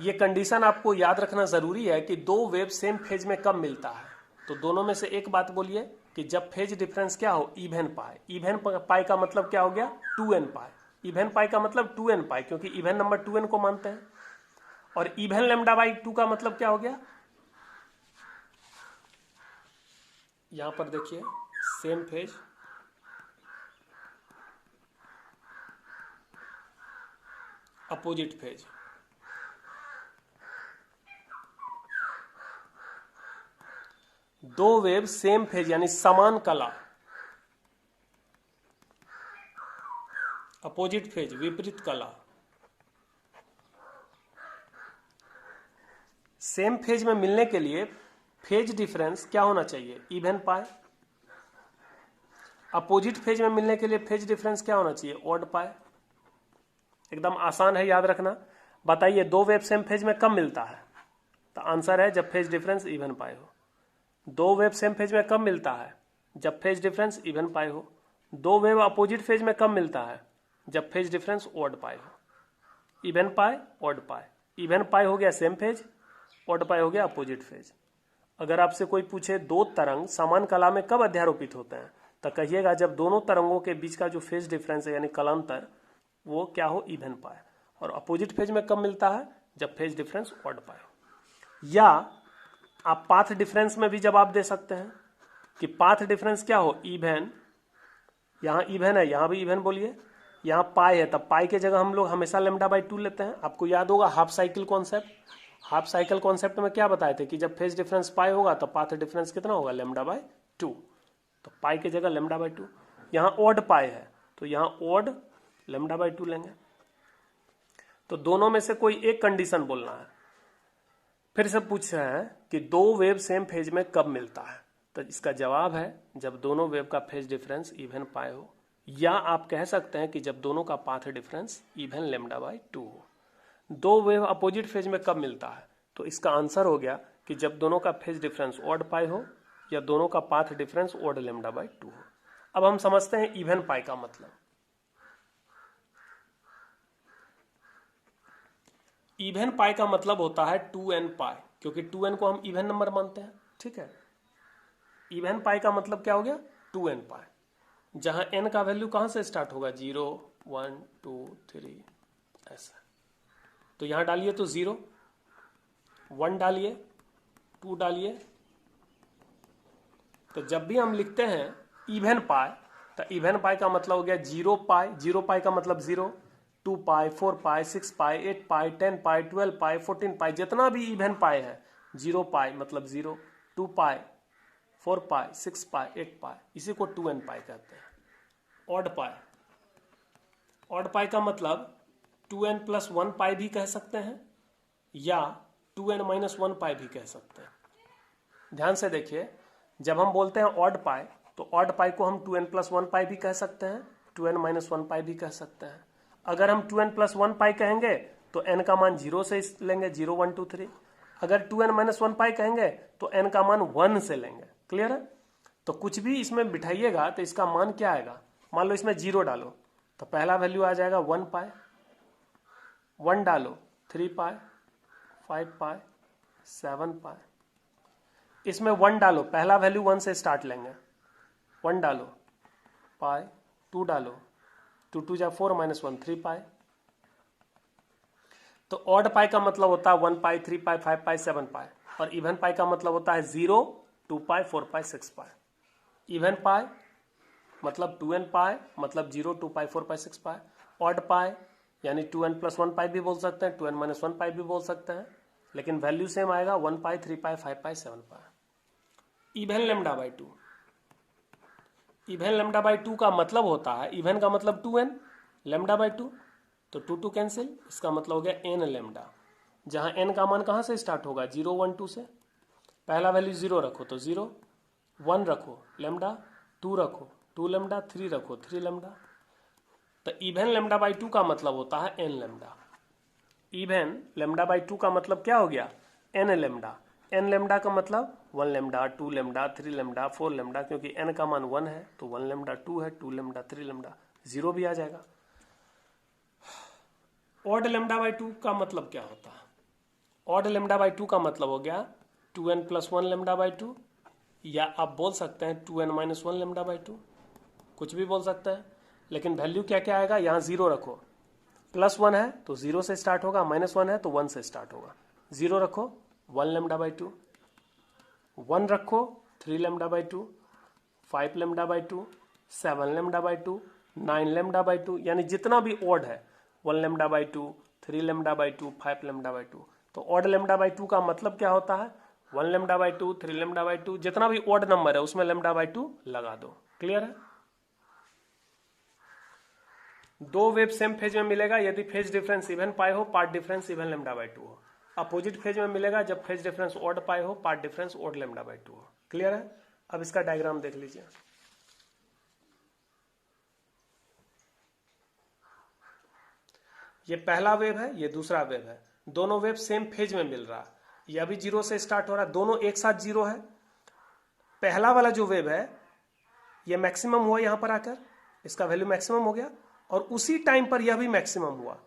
Speaker 1: ये कंडीशन आपको याद रखना जरूरी है कि दो वेव सेम फेज में कब मिलता है। तो दोनों में से एक बात बोलिए कि जब फेज डिफरेंस क्या हो इवन पाई। इवन पाई का मतलब क्या हो गया 2n पाई, इवन पाई का मतलब 2n पाई, क्योंकि इवन नंबर 2n को मानते हैं। और इवन लेमडा बाई 2 का मतलब क्या हो गया, यहां पर देखिए सेम फेज, अपोजिट फेज। दो वेव सेम फेज यानी समान कला, अपोजिट फेज विपरीत कला। सेम फेज में मिलने के लिए फेज डिफरेंस क्या होना चाहिए इवन पाई। अपोजिट फेज में मिलने के लिए फेज डिफरेंस क्या होना चाहिए ऑड पाई। एकदम आसान है याद रखना। बताइए दो वेव सेम फेज में कब मिलता है, तो आंसर है जब फेज डिफरेंस इवन पाई हो। दो वेव सेम फेज में कब मिलता है, जब फेज डिफरेंस इवन पाई हो। दो वेव अपोजिट फेज में कब मिलता है, जब फेज डिफरेंस ऑड पाई हो। इवन पाई ऑड पाई, इवन पाई हो गया सेम फेज, ऑड पाई हो गया अपोजिट फेज। अगर आपसे कोई पूछे दो तरंग समान कला में कब अध्यारोपित होते हैं, तो कहिएगा जब दोनों तरंगों के बीच का जो फेज डिफरेंस है यानी कलांतर वो क्या हो इवन पाई। और अपोजिट फेज में कब मिलता है, जब फेज डिफरेंस ऑड पाई हो। या आप पाथ डिफरेंस में भी जवाब दे सकते हैं कि पाथ डिफरेंस क्या हो, इवन, यहाँ इवन है, यहाँ भी इवन बोलिए, यहाँ पाई है, तब पाई के जगह हम लोग हमेशा लेमडा बाई 2 लेते हैं। आपको याद होगा half cycle concept, half cycle concept में क्या बताए थे कि जब फेज डिफरेंस पाई होगा तो पाथ डिफरेंस कितना होगा, लेमडा बाई 2। तो पाई के जगह लेमडा बाई 2। यहाँ ओड पाई है तो यहाँ ओड लेमडा बाई 2 लेंगे। तो दोनों में से कोई एक कंडीशन बोलना है। फिर से पूछ रहे हैं कि दो वेव सेम फेज में कब मिलता है, तो इसका जवाब है जब दोनों वेव का फेज डिफरेंस इवन पाई हो, या आप कह सकते हैं कि जब दोनों का path difference even lambda by 2 हो। दो वेव अपोजिट फेज में कब मिलता है, तो इसका आंसर हो गया कि जब दोनों का फेज डिफरेंस ऑड पाई हो या दोनों का path difference odd lambda by 2 हो। अब हम समझते हैं इवन पाई का मतलब। इवन पाई का मतलब होता है 2n पाई, क्योंकि 2n को हम इवन नंबर मानते हैं, ठीक है। इवन पाई का मतलब क्या हो गया, 2n पाई, जहां n का वैल्यू कहां से स्टार्ट होगा, 0 1 2 3 ऐसा। तो यहां डालिए तो 0, 1 डालिए, 2 डालिए। तो जब भी हम लिखते हैं इवन पाई, तो इवन पाई का मतलब हो गया 0 पाई, 0 पाई का मतलब 0, 2 पाई, 4 पाई, 6 पाई, 8 पाई, 10 पाई, 12 पाई, 14 पाई, जितना भी इवन पाई है, 0 पाई मतलब 0, 2 पाई, 4 पाई, 6 पाई, 8 पाई, इसी को 2n पाई कहते हैं। ऑड पाई, ऑड पाई का मतलब 2n प्लस 1 पाई भी कह सकते हैं या 2n माइनस 1 पाई भी कह सकते हैं। ध्यान से देखिए, जब हम बोलते हैं ऑड पाई, तो ऑड पाई को हम 2n प्लस 1 पाई भी कह सकते हैं, 2n माइनस 1 पाई भी कह सकते हैं। अगर हम 2n प्लस 1 पाई कहेंगे तो n का मान 0 से लेंगे, 0 1 2 3। अगर 2n माइनस 1 पाई कहेंगे तो n का मान 1 से लेंगे। क्लियर है। तो कुछ भी इसमें बिठाइएगा तो इसका मान क्या आएगा, मान लो इसमें 0 डालो तो पहला वैल्यू आ जाएगा 1 पाई, 1 डालो 3 पाई, 5 पाई, 7 पाई। इसमें 1 डालो, पहला वैल्यू 1 से स्टार्ट लेंगे, 1 डालो पाई, 2 डालो, 2 2 जा 4 माइनस 1 3 पाई। तो ऑड पाई का मतलब होता है 1 पाई, 3 पाई, 5 पाई, 7 पाई, और इवन पाई का मतलब होता है 0 2 पाई, 4 पाई, 6 पाई। इवन पाई मतलब 2n पाई मतलब 0 2 पाई, 4 पाई, 6 पाई। ऑड पाई यानी 2n प्लस 1 पाई भी बोल सकते हैं, 2n माइनस 1 पाई भी बोल सकते हैं, लेकिन वैल्यू सेम आएगा 1 pi, 3 pi, 5 pi, 7 pi. Even lambda by 2, even lambda by 2 का मतलब होता है, इवन का मतलब 2n, लेमडा बाई 2, तो 2 2 कैंसिल, इसका मतलब हो गया n लेमडा, जहां n का मान कहां से स्टार्ट होगा, 0 1 2 से। पहला वैल्यू 0 रखो तो 0, 1 रखो लेमडा, 2 रखो 2 लेमडा, 3 रखो 3 लेमडा। तो इवन लेमडा बाई 2 का मतलब होता है n lambda. Even lambda by 2 का मतलब क्या हो गया, n लेमडा। n लेमडा का मतलब 1 लेमडा, 2 लेमडा, 3 लेमडा, 4 लेमडा, क्योंकि n का मान 1 है तो 1 लेमडा, 2 है, 2 लेमडा, 3 लेमडा, 0 भी आ जाएगा। ऑड लेमडा बाई 2 का मतलब क्या होता है, ऑड लेमडा बाई 2 का मतलब हो गया 2n प्लस 1 लेमडा बाई 2, या आप बोल सकते हैं 2n माइनस 1 लेमडा बाई 2, कुछ भी बोल सकते हैं, लेकिन वैल्यू क्या क्या आएगा, यहाँ 0 रखो, प्लस 1 है तो 0 से स्टार्ट होगा, माइनस 1 है तो 1 से स्टार्ट होगा। 0 रखो 1 लेमडा बाई 2, 1 रखो 3 lambda by 2, 5 lambda by 2, 7 lambda by 2, 9 lambda by 2, यानी जितना भी ऑड है 1 lambda by 2, 3 lambda by 2, 5 lambda by 2। तो ऑड लेमडा बाई 2 का मतलब क्या होता है, 1 लेमडा बाई 2, 3 लेमडा बाई 2, जितना भी ऑड नंबर है उसमें लेमडा बाई 2 लगा दो। क्लियर है। दो वेव सेम फेज में मिलेगा यदि फेज डिफरेंस इवन पाई हो, path difference even lambda by 2 हो। अपोजिट फेज में मिलेगा जब फेज डिफरेंस ऑड पाई हो, path difference odd lambda by 2 हो। क्लियर है। अब इसका डायग्राम देख लीजिए। ये पहला वेव है, ये दूसरा वेव है, दोनों वेव सेम फेज में मिल रहा है। यह भी 0 से स्टार्ट हो रहा है, दोनों एक साथ 0 है। पहला वाला जो वेव है ये मैक्सिमम हुआ, यहां पर आकर इसका वैल्यू मैक्सिमम हो गया, और उसी टाइम पर यह भी मैक्सिमम हुआ।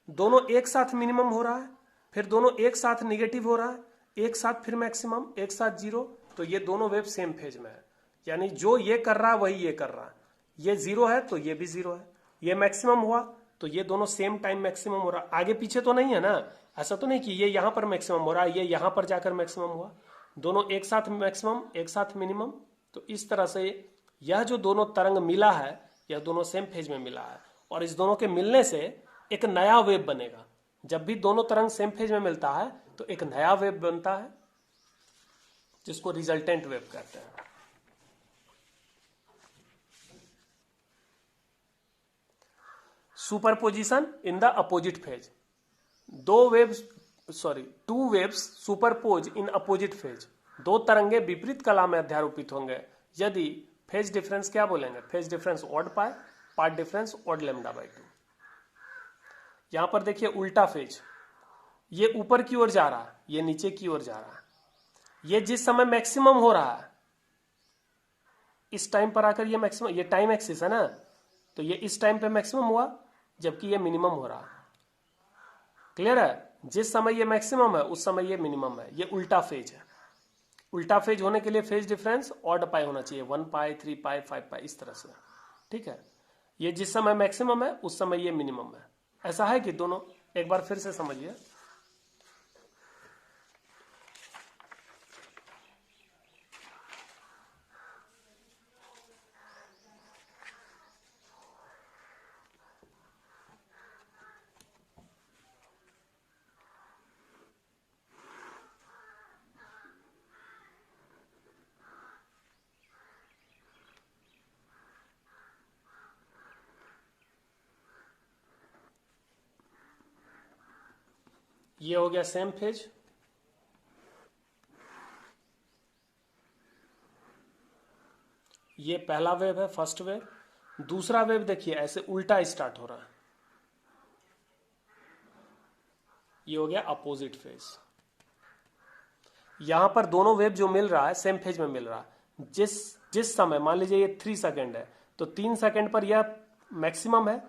Speaker 1: दोनों एक साथ मिनिमम हो रहा है, फिर दोनों एक साथ निगेटिव हो रहा है, एक साथ फिर मैक्सिमम, एक साथ 0। तो ये दोनों वेव सेम फेज में है, यानी जो ये कर रहा है वही ये कर रहा है। ये 0 है तो ये भी 0 है, ये मैक्सिमम हुआ तो ये दोनों सेम टाइम मैक्सिमम हो रहा है। आगे पीछे तो नहीं है ना, ऐसा तो नहीं कि ये यहां पर मैक्सिमम हो रहा है, ये यहां पर जाकर मैक्सिमम हुआ। दोनों एक साथ मैक्सिमम, एक साथ मिनिमम। तो इस तरह से यह जो दोनों तरंग मिला है, यह दोनों सेम फेज में मिला है, और इस दोनों के मिलने से एक नया वेव बनेगा। जब भी दोनों तरंग सेम फेज में मिलता है तो एक नया वेव बनता है, जिसको रिजल्टेंट वेव कहते हैं। Superposition in the opposite phase. Two waves superpose in opposite phase. दो तरंगे विपरीत कला में अध्यारोपित होंगे यदि फेज डिफरेंस, क्या बोलेंगे, phase difference odd pi, path difference odd lambda by 2। यहां पर देखिए उल्टा फेज, ये ऊपर की ओर जा रहा है, ये नीचे की ओर जा रहा है। ये जिस समय मैक्सिमम हो रहा है, इस टाइम पर आकर ये मैक्सिमम, ये टाइम एक्सिस है ना, तो ये इस टाइम पे मैक्सिमम हुआ, जबकि ये मिनिमम हो रहा है। क्लियर है? जिस समय ये मैक्सिमम है उस समय ये मिनिमम है। ये उल्टा फेज है। उल्टा फेज होने के लिए फेज डिफरेंस ऑड पाई होना चाहिए, 1 पाई, 3 पाई, 5 पाई, इस तरह से। ठीक है, ये जिस समय मैक्सिमम है उस समय ये मिनिमम है। ऐसा है कि दोनों, एक बार फिर से समझिए। ये हो गया सेम फेज, ये पहला वेव है, फर्स्ट वेव। दूसरा वेव देखिए ऐसे उल्टा स्टार्ट हो रहा है, ये हो गया अपोजिट फेज। यहां पर दोनों वेव जो मिल रहा है सेम फेज में मिल रहा है। जिस समय, मान लीजिए ये 3 सेकेंड है, तो 3 सेकेंड पर यह मैक्सिमम है,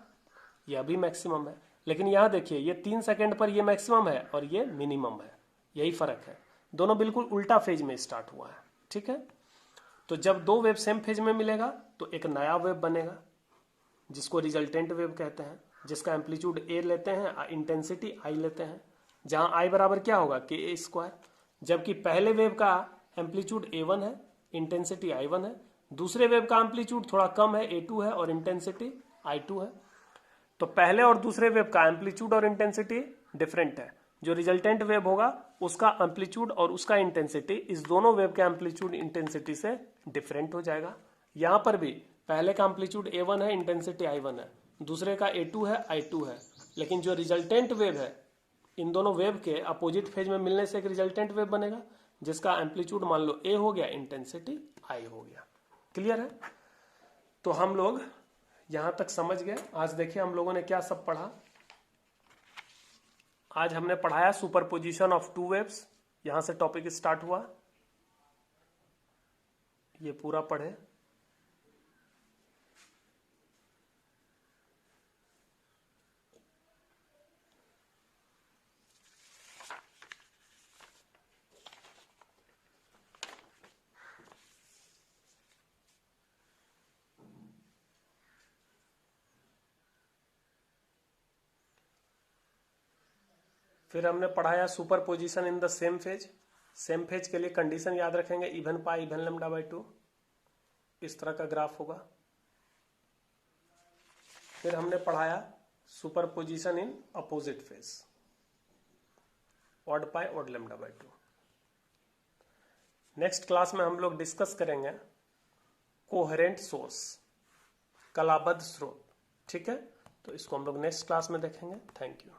Speaker 1: यह भी मैक्सिमम है। लेकिन यहां देखिए ये 3 सेकेंड पर यह मैक्सिमम है और ये मिनिमम है, यही फर्क है। दोनों बिल्कुल उल्टा फेज में स्टार्ट हुआ है। ठीक है, तो जब दो वेव सेम फेज में मिलेगा तो एक नया वेव बनेगा, जिसको रिजल्टेंट वेव कहते हैं, जिसका एम्पलीट्यूड ए लेते हैं, इंटेंसिटी आई लेते हैं, जहां आई बराबर क्या होगा, के ए स्क्वायर। जबकि पहले वेव का एम्पलीट्यूड A1 है, इंटेंसिटी I1 है। दूसरे वेव का एम्पलीट्यूड थोड़ा कम है, A2 है, और इंटेंसिटी I2 है। तो पहले और दूसरे वेव का एम्पलीट्यूड और इंटेंसिटी डिफरेंट है। जो रिजल्टेंट वेव होगा उसका एम्पलीट्यूड और उसका इंटेंसिटी इस दोनों वेव के एम्पलीट्यूड इंटेंसिटी से डिफरेंट हो जाएगा। यहां पर भी पहले का एम्पलीट्यूड A1 है, इंटेंसिटी I1 है, दूसरे का A2 है, I2 है। लेकिन जो रिजल्टेंट वेव है, इन दोनों वेव के अपोजिट फेज में मिलने से एक रिजल्टेंट वेव बनेगा, जिसका एम्पलीट्यूड मान लो A हो गया, इंटेंसिटी I हो गया। क्लियर है? तो हम लोग यहां तक समझ गए। आज देखिए हम लोगों ने क्या सब पढ़ा। आज हमने पढ़ाया सुपरपोजिशन ऑफ टू वेव्स, यहां से टॉपिक स्टार्ट हुआ, ये पूरा पढ़े। फिर हमने पढ़ाया superposition in the same phase. Same phase के लिए कंडीशन याद रखेंगे, even pi even lambda by 2, इस तरह का ग्राफ होगा। फिर हमने पढ़ाया superposition in opposite phase, odd pi odd lambda by 2। Next class में हम लोग डिस्कस करेंगे कोहेरेंट सोर्स, कलाबद्ध स्रोत। ठीक है, तो इसको हम लोग नेक्स्ट क्लास में देखेंगे। Thank you.